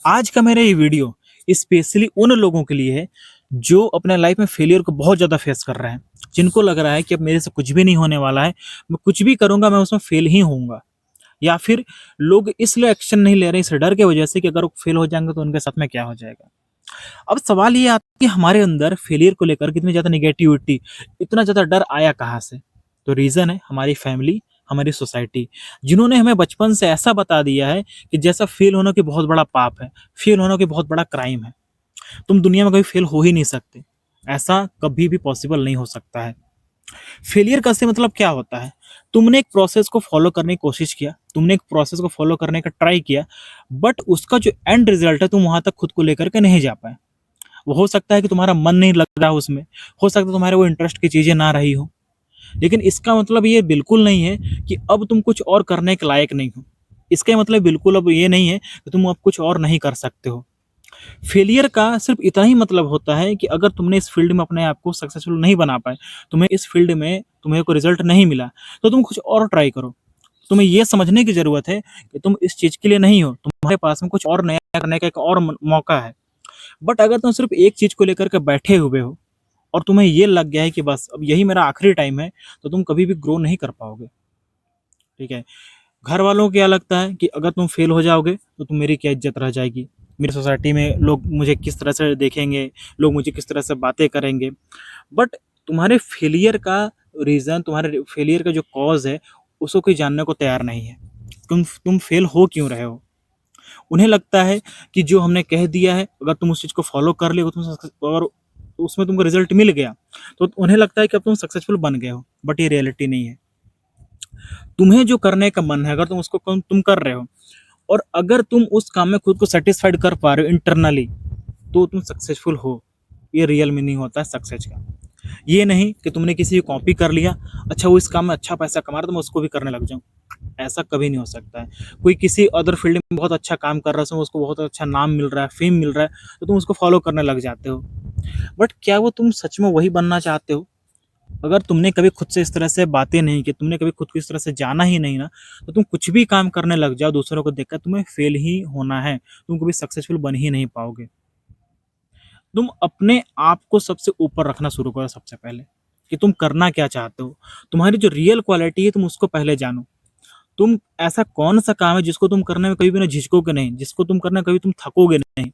आज का मेरा ये वीडियो स्पेशली उन लोगों के लिए है जो अपने लाइफ में फेलियर को बहुत ज़्यादा फेस कर रहे हैं, जिनको लग रहा है कि अब मेरे से कुछ भी नहीं होने वाला है, मैं कुछ भी करूँगा मैं उसमें फेल ही होऊँगा। या फिर लोग इसलिए एक्शन नहीं ले रहे इस डर की वजह से कि अगर वो फेल हो जाएँगे तो उनके साथ में क्या हो जाएगा। अब सवाल ये आता है कि हमारे अंदर फेलियर को लेकर कितनी ज़्यादा नेगेटिविटी, इतना ज़्यादा डर आया कहाँ से? तो रीज़न है हमारी फैमिली, हमारी सोसाइटी, जिन्होंने हमें बचपन से ऐसा बता दिया है कि जैसा फेल होना कोई बहुत बड़ा पाप है, फेल होना कोई बहुत बड़ा क्राइम है। तुम दुनिया में कभी फेल हो ही नहीं सकते। ऐसा कभी भी पॉसिबल नहीं हो सकता है। फेलियर का से मतलब क्या होता है? तुमने एक प्रोसेस को फॉलो करने की कोशिश किया, तुमने एक प्रोसेस को फॉलो करने का ट्राई किया, बट उसका जो एंड रिजल्ट है तुम वहाँ तक खुद को लेकर के नहीं जा पाए। वो हो सकता है कि तुम्हारा मन नहीं लग रहा हो उसमें, हो सकता है तुम्हारे वो इंटरेस्ट की चीज़ें ना रही हो। लेकिन इसका मतलब ये बिल्कुल नहीं है कि अब तुम कुछ और करने के लायक नहीं हो। इसका मतलब बिल्कुल अब ये नहीं है कि तुम अब कुछ और नहीं कर सकते हो। फेलियर का सिर्फ इतना ही मतलब होता है कि अगर तुमने इस फील्ड में अपने आप को सक्सेसफुल नहीं बना पाए, तुम्हें इस फील्ड में तुम्हें कोई रिजल्ट नहीं मिला, तो तुम कुछ और ट्राई करो। तुम्हें ये समझने की ज़रूरत है कि तुम इस चीज़ के लिए नहीं हो, तुम्हारे पास में कुछ और नया करने का एक और मौका है। बट अगर तुम सिर्फ एक चीज़ को लेकर के बैठे हुए हो और तुम्हें ये लग गया है कि बस अब यही मेरा आखिरी टाइम है, तो तुम कभी भी ग्रो नहीं कर पाओगे। ठीक है? घर वालों को क्या लगता है कि अगर तुम फेल हो जाओगे तो तुम मेरी क्या इज्जत रह जाएगी, मेरी सोसाइटी में लोग मुझे किस तरह से देखेंगे, लोग मुझे किस तरह से बातें करेंगे। बट तुम्हारे फेलियर का रीज़न, तुम्हारे फेलियर का जो कॉज है, उसको कोई जानने को तैयार नहीं है। तुम फेल हो क्यों रहे हो? उन्हें लगता है कि जो हमने कह दिया है, अगर तुम उस चीज़ को फॉलो कर लिए, और उसमें तुमको रिजल्ट मिल गया, तो उन्हें लगता है कि अब तुम सक्सेसफुल बन गए हो। बट ये रियलिटी नहीं है। तुम्हें जो करने का मन है, अगर तुम उसको तुम कर रहे हो, और अगर तुम उस काम में खुद को सेटिस्फाइड कर पा रहे हो इंटरनली, तो तुम सक्सेसफुल हो। ये रियल मीनिंग होता है सक्सेस का। ये नहीं कि तुमने किसी की कॉपी कर लिया, अच्छा वो इस काम में अच्छा पैसा कमा रहा है तो मैं उसको भी करने लग जाऊँ। ऐसा कभी नहीं हो सकता है। कोई किसी अदर फील्ड में बहुत अच्छा काम कर रहा है, उसको बहुत अच्छा नाम मिल रहा है, फेम मिल रहा है, तो तुम उसको फॉलो करने लग जाते हो। बट क्या वो तुम सच में वही बनना चाहते हो? अगर तुमने कभी खुद से इस तरह से बातें नहीं की, तुमने कभी खुद को इस तरह से जाना ही नहीं ना, तो तुम कुछ भी काम करने लग जाओ दूसरों को देखकर, तुम्हें फेल ही होना है। तुम कभी सक्सेसफुल बन ही नहीं पाओगे। तुम अपने आप को सबसे ऊपर रखना शुरू करो सबसे पहले, कि तुम करना क्या चाहते हो। तुम्हारी जो रियल क्वालिटी है तुम उसको पहले जानो। तुम ऐसा कौन-सा काम है जिसको तुम करने में कभी भी ना झिझकोगे नहीं, जिसको तुम करने में कभी तुम थकोगे नहीं।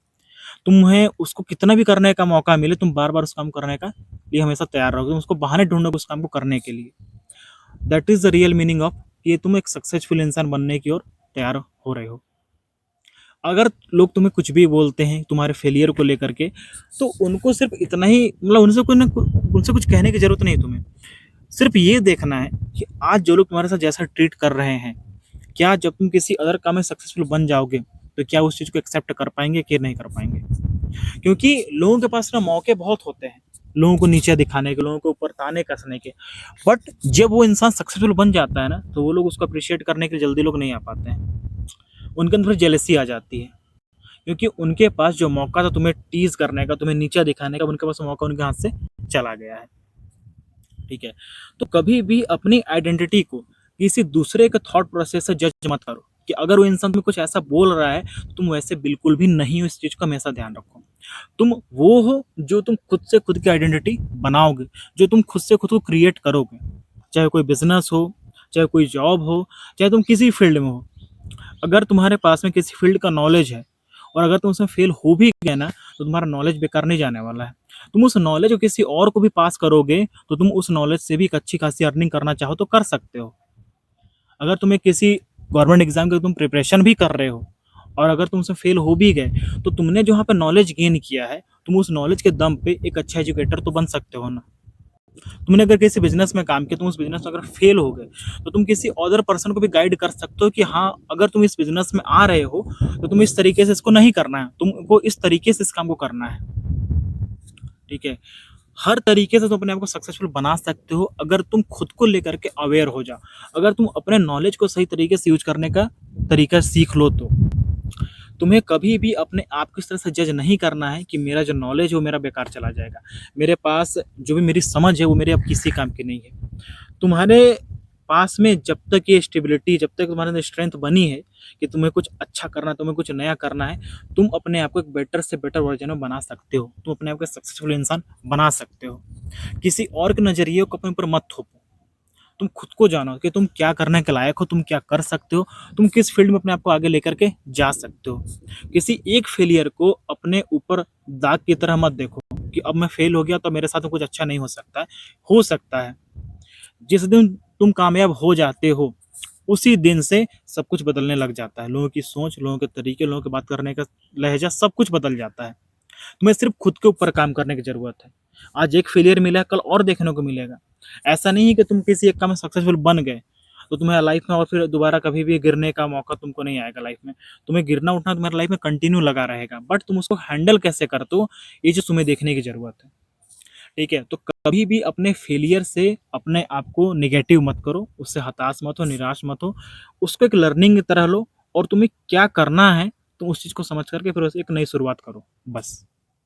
तुम्हें उसको कितना भी करने का मौका मिले, तुम बार-बार उस काम करने का लिए हमेशा तैयार रहोगे। तुम उसको बहाने ढूँढोगे उस काम को करने के लिए। That is the real meaning of कि तुम एक सक्सेसफुल इंसान बनने की ओर तैयार हो रहे हो। अगर लोग तुम्हें कुछ भी बोलते हैं तुम्हारे फेलियर को लेकर के, तो उनको सिर्फ इतना ही मतलब उनसे कुछ कहने की ज़रूरत नहीं है तुम्हें। सिर्फ ये देखना है कि आज जो लोग तुम्हारे साथ जैसा ट्रीट कर रहे हैं, क्या जब तुम किसी अदर काम में सक्सेसफुल बन जाओगे, तो क्या उस चीज़ को एक्सेप्ट कर पाएँगे कि नहीं कर पाएँगे? क्योंकि लोगों के पास ना मौके बहुत होते हैं, लोगों को नीचे दिखाने के, लोगों के ऊपर ताने कसने के। बट जब वो इंसान सक्सेसफुल बन जाता है ना, तो वो लोग उसको अप्रिशिएट करने के लिए जल्दी लोग नहीं आ पाते हैं। उनके अंदर जेलसी आ जाती है, क्योंकि उनके पास जो मौका था तुम्हें टीज़ करने का, तुम्हें नीचा दिखाने का, उनके पास मौका उनके हाथ से चला गया है। ठीक है? तो कभी भी अपनी आइडेंटिटी को किसी दूसरे के थॉट प्रोसेस से जज मत करो, कि अगर वो इंसान तुम्हें कुछ ऐसा बोल रहा है, तो तुम वैसे बिल्कुल भी नहीं हो। इस चीज़ का हमेशा ध्यान रखो। तुम वो हो जो तुम खुद से खुद की आइडेंटिटी बनाओगे, जो तुम खुद से खुद को क्रिएट करोगे। चाहे कोई बिज़नेस हो, चाहे कोई जॉब हो, चाहे तुम किसी फील्ड में हो। अगर तुम्हारे पास में किसी फील्ड का नॉलेज है, और अगर तुम उसमें फेल हो भी गए ना, तो तुम्हारा नॉलेज बेकार नहीं जाने वाला है। तुम उस नॉलेज को किसी और को भी पास करोगे, तो तुम उस नॉलेज से भी एक अच्छी खासी अर्निंग करना चाहो तो कर सकते हो। अगर तुम्हें किसी गवर्नमेंट एग्जाम की तुम प्रिपरेशन भी कर रहे हो, और अगर तुम उसमें फेल हो भी गए, तो तुमने जो वहाँ पे नॉलेज गेन किया है, तुम उस नॉलेज के दम पे एक अच्छा एजुकेटर तो बन सकते हो ना। तुमने अगर किसी बिजनेस में काम किया, तुम उस बिजनेस में अगर फेल हो गए, तो तुम किसी अदर पर्सन को भी गाइड कर सकते हो कि हाँ, अगर तुम इस बिजनेस में आ रहे हो, तो तुम इस तरीके से इसको नहीं करना है, तुमको इस तरीके से इस काम को करना है। ठीक है? हर तरीके से तुम अपने आप को सक्सेसफुल बना सकते हो, अगर तुम खुद को लेकर के अवेयर हो जाओ। अगर तुम अपने नॉलेज को सही तरीके से यूज करने का तरीका सीख लो, तो तुम्हें कभी भी अपने आप को इस तरह से जज नहीं करना है कि मेरा जो नॉलेज है वो मेरा बेकार चला जाएगा, मेरे पास जो भी मेरी समझ है वो मेरे अब किसी काम की नहीं है। तुम्हारे पास में जब तक ये स्टेबिलिटी, जब तक तुम्हारे अंदर स्ट्रेंथ बनी है कि तुम्हें कुछ अच्छा करना है, तुम्हें कुछ नया करना है, तुम अपने आप को एक बेटर से बेटर वर्जन में बना सकते हो। तुम अपने आप को सक्सेसफुल इंसान बना सकते हो। किसी और के नज़रिए को अपने ऊपर मत थोपो। तुम खुद को जानो कि तुम क्या करने के लायक हो, तुम क्या कर सकते हो, तुम किस फील्ड में अपने आप को आगे लेकर के जा सकते हो। किसी एक फेलियर को अपने ऊपर दाग की तरह मत देखो कि अब मैं फेल हो गया तो मेरे साथ कुछ अच्छा नहीं हो सकता है। हो सकता है। जिस दिन तुम कामयाब हो जाते हो, उसी दिन से सब कुछ बदलने लग जाता है। लोगों की सोच, लोगों के तरीके, लोगों की बात करने का लहजा, सब कुछ बदल जाता है। तुम्हें सिर्फ खुद के ऊपर काम करने की ज़रूरत है। आज एक फेलियर मिला है, कल और देखने को मिलेगा। ऐसा नहीं है कि तुम किसी एक काम में सक्सेसफुल बन गए, तो तुम्हें लाइफ में और फिर दोबारा कभी भी गिरने का मौका तुमको नहीं आएगा लाइफ में। तुम्हें गिरना उठना तुम्हारी लाइफ में कंटिन्यू लगा रहेगा, बट तुम उसको हैंडल कैसे करते हो, ये चीज़ तुम्हें देखने की ज़रूरत है। ठीक है? तो कभी भी अपने फेलियर से अपने आप को नेगेटिव मत करो, उससे हताश मत हो, निराश मत हो। उसको एक लर्निंग की तरह लो और तुम्हें क्या करना है, तुम उस चीज़ को समझ कर के फिर उस एक नई शुरुआत करो, बस।